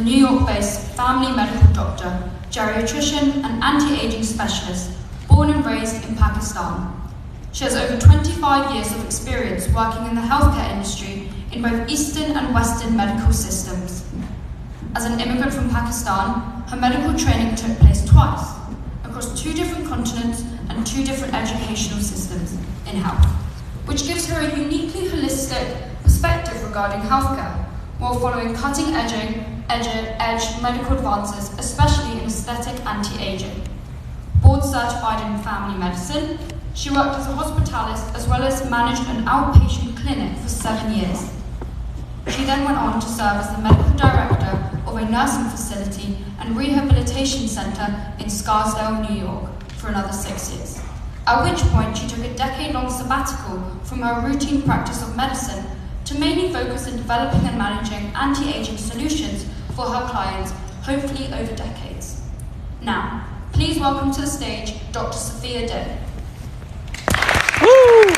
New York-based family medical doctor, geriatrician and anti-aging specialist, born and raised in Pakistan. She has over 25 years of experience working in the healthcare industry in both Eastern and Western medical systems. As an immigrant from Pakistan, her medical training took place twice, across 2 different continents and 2 different educational systems in health, which gives her a uniquely holistic perspective regarding healthcare, while following cutting-edge medical advances, especially in aesthetic anti-aging. Board certified in family medicine, she worked as a hospitalist as well as managed an outpatient clinic for 7 years. She then went on to serve as the medical director of a nursing facility and rehabilitation center in Scarsdale, New York, for another 6 years, at which point she took a decade-long sabbatical from her routine practice of medicine to mainly focus on developing and managing anti-aging solutions for her clients, hopefully over decades. Now, please welcome to the stage Dr. Sophia Day. Woo!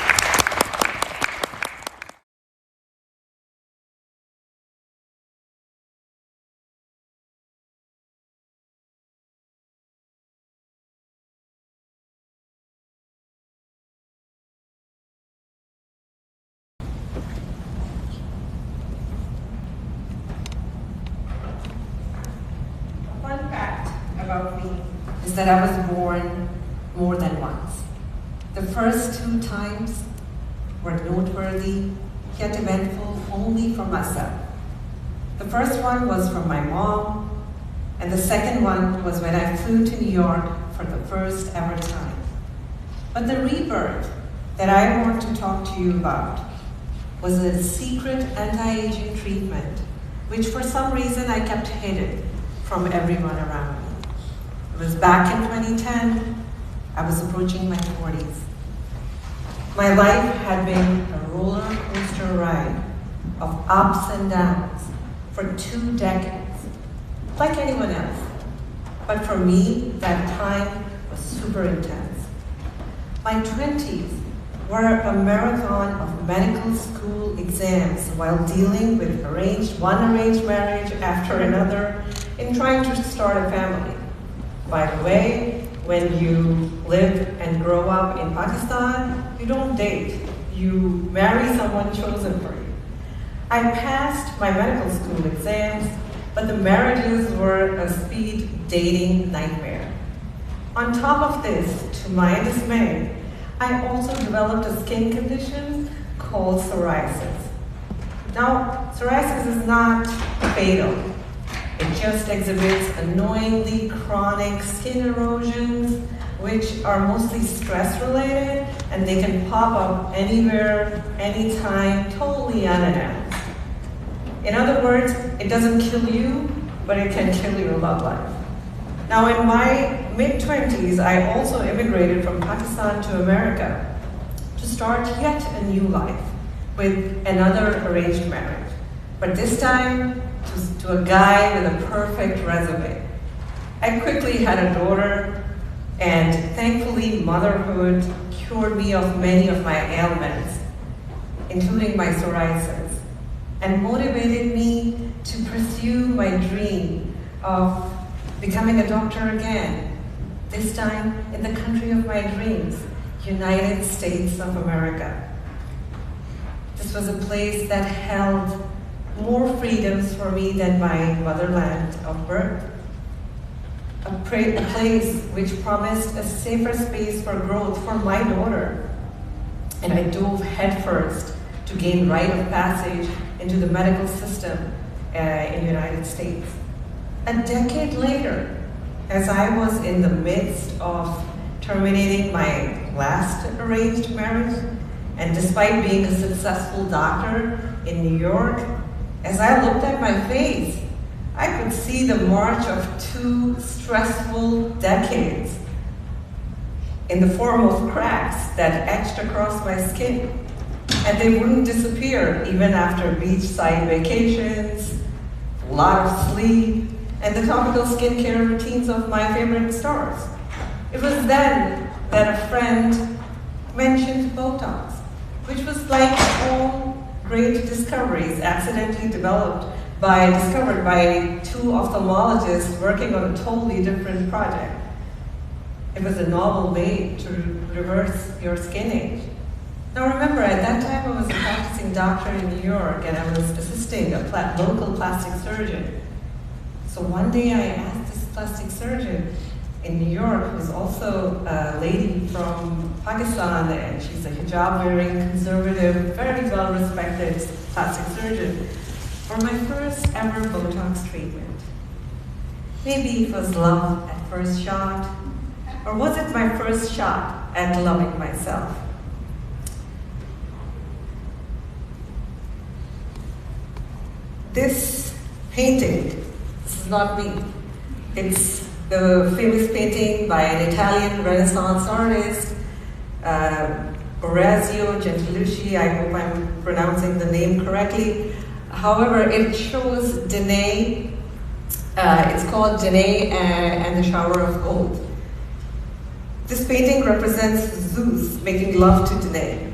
Fun fact about me is that I was born more than once. The first 2 times were noteworthy, yet eventful only for myself. The first one was from my mom, and the second one was when I flew to New York for the first ever time. But the rebirth that I want to talk to you about was a secret anti-aging treatment, which for some reason I kept hidden from everyone around me. It was back in 2010. I was approaching my 40s. My life had been a roller coaster ride of ups and downs for 2 decades, like anyone else. But for me, that time was super intense. My 20s were a marathon of medical school exams while dealing with one arranged marriage after another in trying to start a family. By the way, when you live and grow up in Pakistan, you don't date. You marry someone chosen for you. I passed my medical school exams, but the marriages were a speed dating nightmare. On top of this, to my dismay, I also developed a skin condition called psoriasis. Now, psoriasis is not fatal. It just exhibits annoyingly chronic skin erosions, which are mostly stress-related, and they can pop up anywhere, anytime, totally unannounced. In other words, it doesn't kill you, but it can kill your love life. Now, in my mid-20s, I also immigrated from Pakistan to America to start yet a new life with another arranged marriage, but this time to a guy with a perfect resume. I quickly had a daughter, and thankfully motherhood cured me of many of my ailments, including my psoriasis, and motivated me to pursue my dream of becoming a doctor again, this time in the country of my dreams, United States of America. This was a place that held more freedoms for me than my motherland of birth. A place which promised a safer space for growth for my daughter. And I dove headfirst to gain rite of passage into the medical system in the United States. A decade later, as I was in the midst of terminating my last arranged marriage, and despite being a successful doctor in New York, as I looked at my face, I could see the march of 2 stressful decades in the form of cracks that etched across my skin. And they wouldn't disappear even after beachside vacations, a lot of sleep, and the topical skincare routines of my favorite stars. It was then that a friend mentioned Botox, which was like all great discoveries accidentally developed discovered by two ophthalmologists working on a totally different project. It was a novel way to reverse your skin age. Now remember, at that time I was a practicing doctor in New York and I was assisting a local plastic surgeon. So one day I asked this plastic surgeon in New York, who's also a lady from Pakistan, and she's a hijab-wearing, conservative, very well-respected plastic surgeon, for my first ever Botox treatment. Maybe it was love at first shot, or was it my first shot at loving myself? This painting, this is not me. It's the famous painting by an Italian Renaissance artist, Orazio Gentileschi. I hope I'm pronouncing the name correctly. However, it shows Danae. It's called Danae and the Shower of Gold. This painting represents Zeus making love to Danae,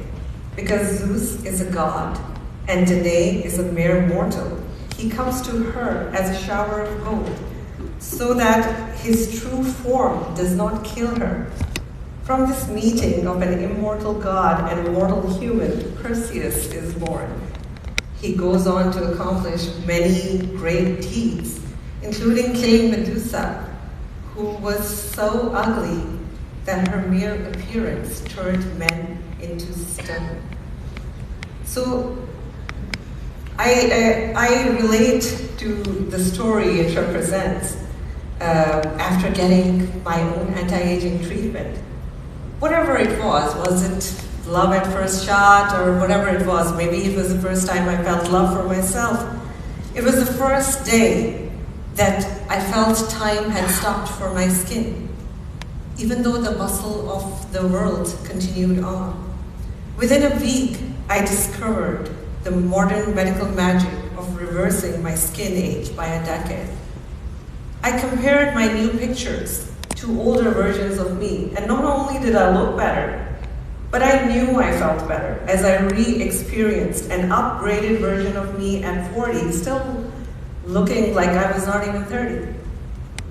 because Zeus is a god and Danae is a mere mortal. He comes to her as a shower of gold, so that his true form does not kill her. From this meeting of an immortal god and a mortal human, Perseus is born. He goes on to accomplish many great deeds, including killing Medusa, who was so ugly that her mere appearance turned men into stone. So I relate to the story it represents after getting my own anti-aging treatment. Whatever it was it love at first shot or whatever it was, maybe it was the first time I felt love for myself. It was the first day that I felt time had stopped for my skin, even though the bustle of the world continued on. Within a week, I discovered the modern medical magic of reversing my skin age by a decade. I compared my new pictures to older versions of me, and not only did I look better, but I knew I felt better as I re-experienced an upgraded version of me at 40, still looking like I was not even 30.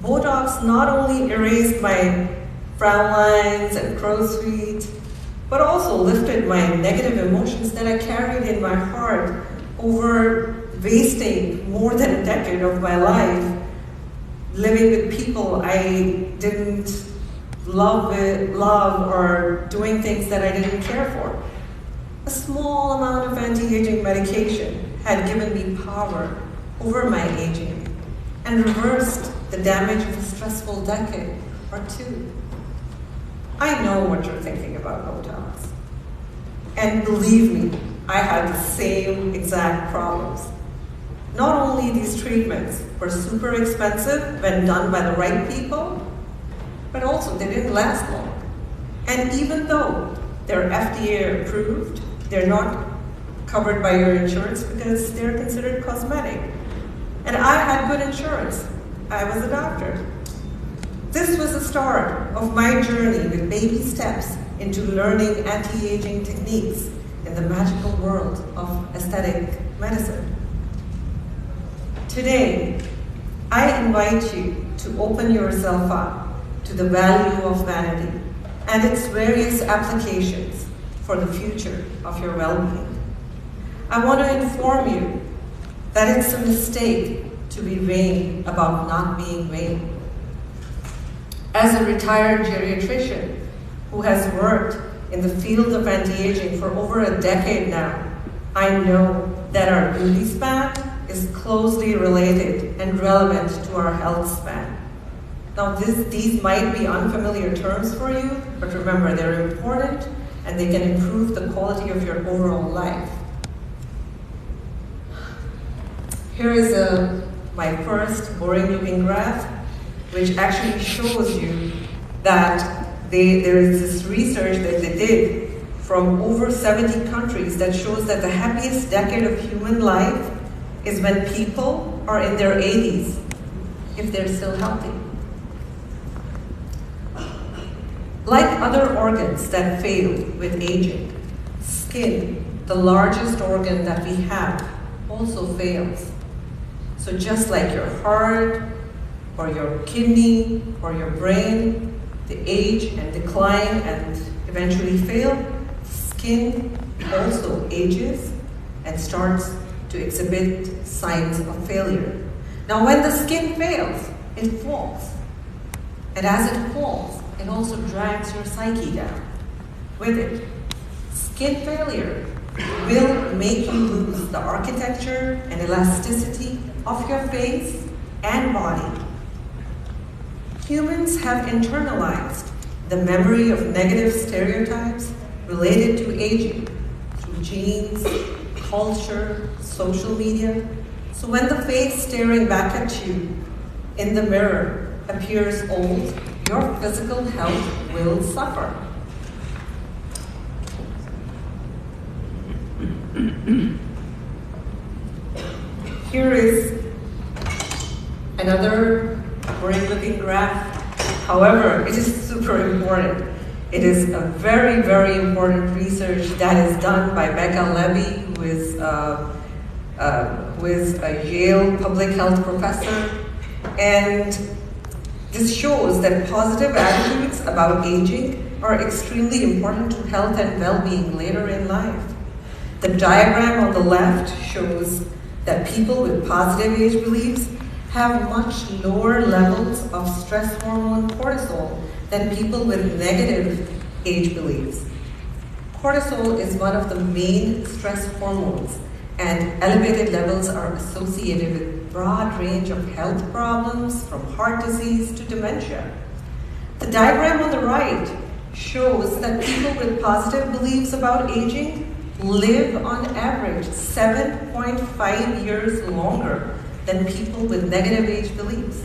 Botox not only erased my frown lines and crow's feet, but also lifted my negative emotions that I carried in my heart over wasting more than a decade of my life living with people I didn't love or doing things that I didn't care for. A small amount of anti-aging medication had given me power over my aging and reversed the damage of a stressful decade or two. I know what you're thinking about Botox. And believe me, I had the same exact problems. Not only these treatments were super expensive when done by the right people, but also they didn't last long. And even though they're FDA approved, they're not covered by your insurance because they're considered cosmetic. And I had good insurance. I was a doctor. This was the start of my journey with baby steps into learning anti-aging techniques in the magical world of aesthetic medicine. Today, I invite you to open yourself up to the value of vanity and its various applications for the future of your well-being. I want to inform you that it's a mistake to be vain about not being vain. As a retired geriatrician who has worked in the field of anti-aging for over a decade now, I know that our beauty span is closely related and relevant to our health span. Now these might be unfamiliar terms for you, but remember they're important and they can improve the quality of your overall life. Here is my first boring looking graph, which actually shows you that there is this research that they did from over 70 countries that shows that the happiest decade of human life is when people are in their 80s, if they're still healthy. Like other organs that fail with aging, skin, the largest organ that we have, also fails. So just like your heart, or your kidney, or your brain, they age and decline and eventually fail, skin also ages and starts to exhibit signs of failure. Now when the skin fails, it falls. And as it falls, it also drags your psyche down with it. Skin failure will make you lose the architecture and elasticity of your face and body. Humans have internalized the memory of negative stereotypes related to aging through genes, culture, social media. So when the face staring back at you in the mirror appears old, your physical health will suffer. Here is another boring-looking graph. However, it is super important. It is a very, very important research that is done by Becca Levy, who is a Yale public health professor. And this shows that positive attitudes about aging are extremely important to health and well-being later in life. The diagram on the left shows that people with positive age beliefs have much lower levels of stress hormone cortisol than people with negative age beliefs. Cortisol is one of the main stress hormones, and elevated levels are associated with a broad range of health problems, from heart disease to dementia. The diagram on the right shows that people with positive beliefs about aging live on average 7.5 years longer than people with negative age beliefs.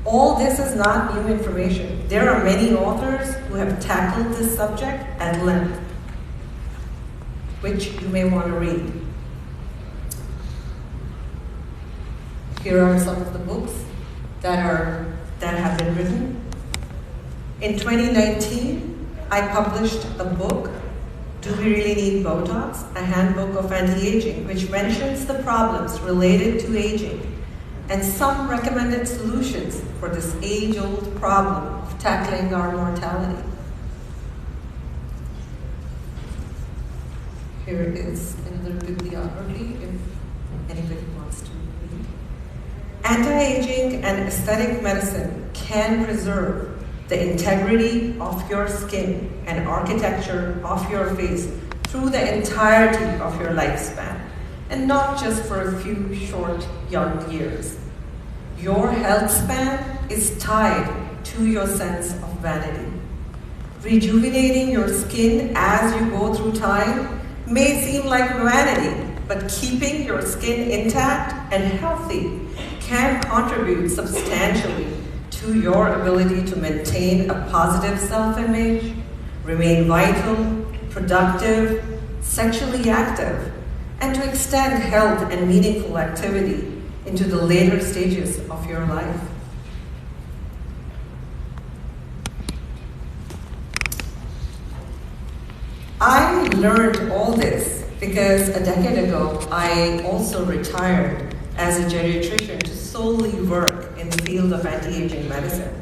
All this is not new information. There are many authors who have tackled this subject at length, which you may want to read. Here are some of the books that have been written. In 2019, I published a book, Do We Really Need Botox? A Handbook of Anti-Aging, which mentions the problems related to aging and some recommended solutions for this age-old problem of tackling our mortality. Here is another bibliography if anybody wants to read. Anti-aging and aesthetic medicine can preserve the integrity of your skin and architecture of your face through the entirety of your lifespan, and not just for a few short, young years. Your health span is tied to your sense of vanity. Rejuvenating your skin as you go through time may seem like vanity, but keeping your skin intact and healthy can contribute substantially to your ability to maintain a positive self-image, remain vital, productive, sexually active, and to extend health and meaningful activity into the later stages of your life. I learned all this because a decade ago, I also retired as a geriatrician to solely work in the field of anti-aging medicine.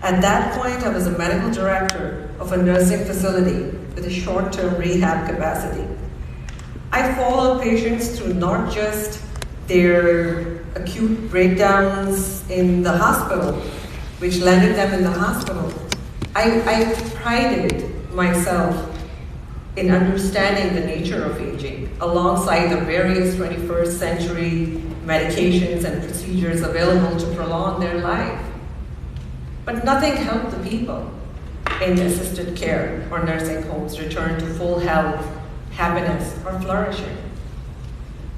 At that point, I was a medical director of a nursing facility with a short-term rehab capacity. I followed patients through not just their acute breakdowns in the hospital, which landed them in the hospital. I prided myself in understanding the nature of aging, alongside the various 21st century medications and procedures available to prolong their life. But nothing helped the people in assisted care or nursing homes return to full health, happiness, or flourishing.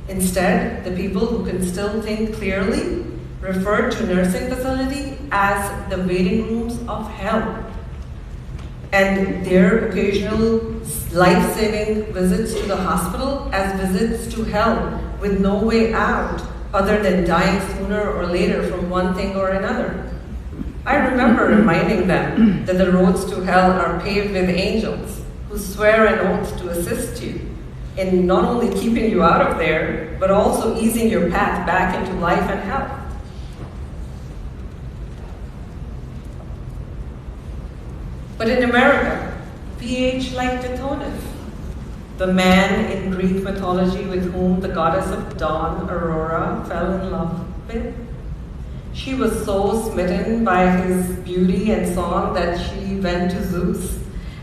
Instead, the people who can still think clearly referred to nursing facility as the waiting rooms of hell, and their occasional life-saving visits to the hospital as visits to hell with no way out other than dying sooner or later from one thing or another. I remember reminding them that the roads to hell are paved with angels who swear an oath to assist you, in not only keeping you out of there, but also easing your path back into life and health. But in America, we age like Tithonus, the man in Greek mythology with whom the goddess of dawn, Aurora, fell in love with. She was so smitten by his beauty and song that she went to Zeus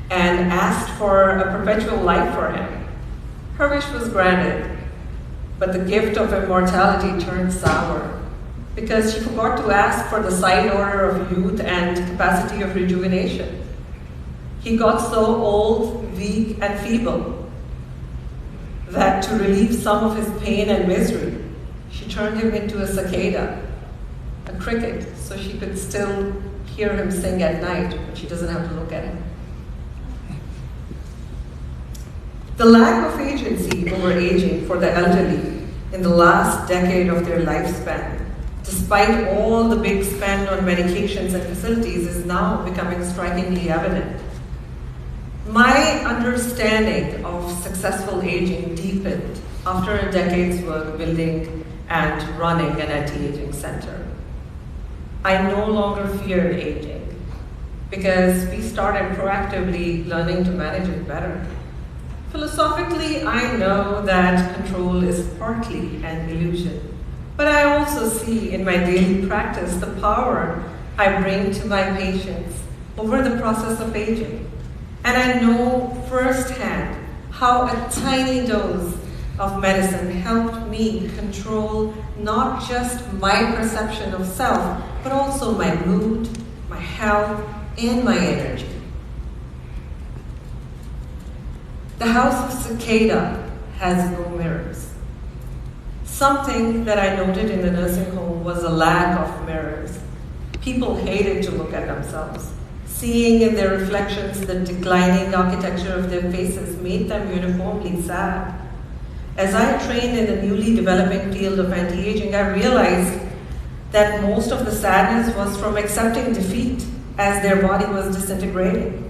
and asked for a perpetual life for him. Her wish was granted, but the gift of immortality turned sour because she forgot to ask for the side order of youth and capacity of rejuvenation. He got so old, weak, and feeble that to relieve some of his pain and misery, she turned him into a cicada, a cricket, so she could still hear him sing at night, but she doesn't have to look at him. The lack of agency over aging for the elderly in the last decade of their lifespan, despite all the big spend on medications and facilities, is now becoming strikingly evident. My understanding of successful aging deepened after a decade's work building and running an anti-aging center. I no longer feared aging because we started proactively learning to manage it better. Philosophically, I know that control is partly an illusion, but I also see in my daily practice the power I bring to my patients over the process of aging. And I know firsthand how a tiny dose of medicine helped me control not just my perception of self, but also my mood, my health, and my energy. The house of cicada has no mirrors. Something that I noted in the nursing home was a lack of mirrors. People hated to look at themselves. Seeing in their reflections the declining architecture of their faces made them uniformly sad. As I trained in the newly developing field of anti-aging, I realized that most of the sadness was from accepting defeat as their body was disintegrating.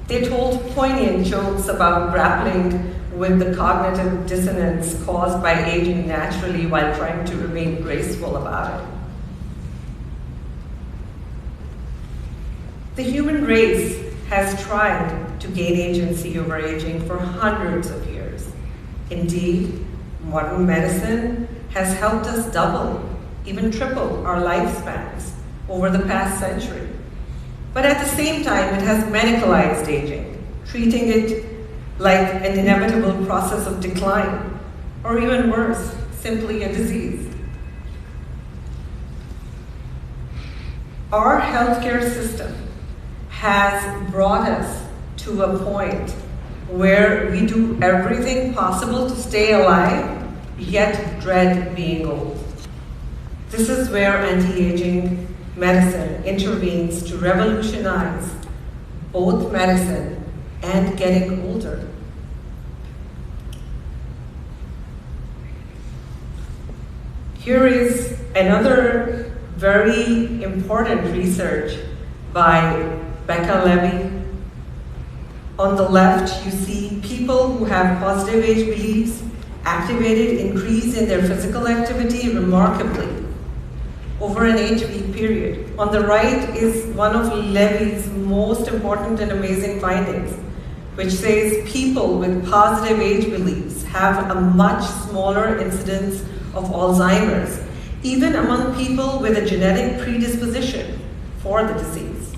They told poignant jokes about grappling with the cognitive dissonance caused by aging naturally while trying to remain graceful about it. The human race has tried to gain agency over aging for hundreds of years. Indeed, modern medicine has helped us double, even triple our lifespans over the past century. But at the same time, it has medicalized aging, treating it like an inevitable process of decline, or even worse, simply a disease. Our healthcare system has brought us to a point where we do everything possible to stay alive, yet dread being old. This is where anti-aging medicine intervenes to revolutionize both medicine and getting older. Here is another very important research by Becca Levy. On the left, you see people who have positive age beliefs activated increase in their physical activity remarkably over an 8-week period. On the right is one of Levy's most important and amazing findings, which says people with positive age beliefs have a much smaller incidence of Alzheimer's, even among people with a genetic predisposition for the disease.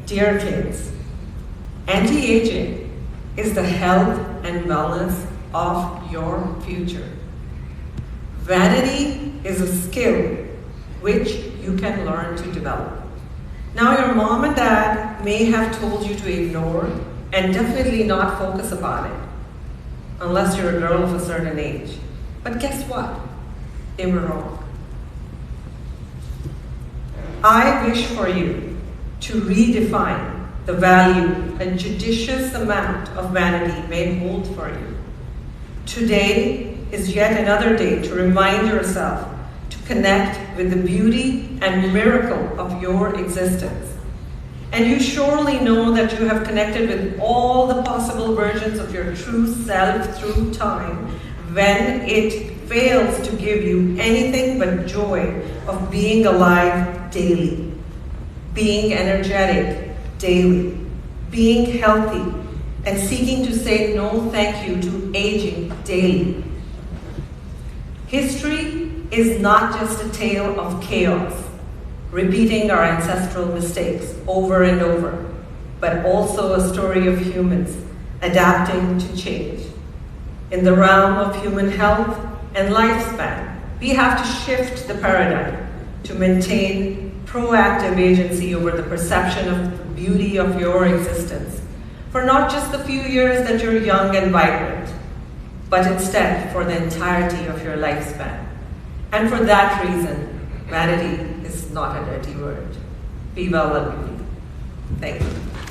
Dear kids, anti-aging is the health and wellness of your future. Vanity is a skill which you can learn to develop. Now, your mom and dad may have told you to ignore and definitely not focus upon it, unless you're a girl of a certain age. But guess what? They were wrong. I wish for you to redefine the value a judicious amount of vanity may hold for you. Today is yet another day to remind yourself to connect with the beauty and miracle of your existence. And you surely know that you have connected with all the possible versions of your true self through time when it fails to give you anything but joy of being alive daily, being energetic daily, being healthy, and seeking to say no thank you to aging daily. History is not just a tale of chaos, repeating our ancestral mistakes over and over, but also a story of humans adapting to change. In the realm of human health and lifespan, we have to shift the paradigm to maintain proactive agency over the perception of the beauty of your existence, for not just the few years that you're young and vibrant, but instead for the entirety of your lifespan. And for that reason, vanity is not a dirty word. Be well and beauty. Thank you.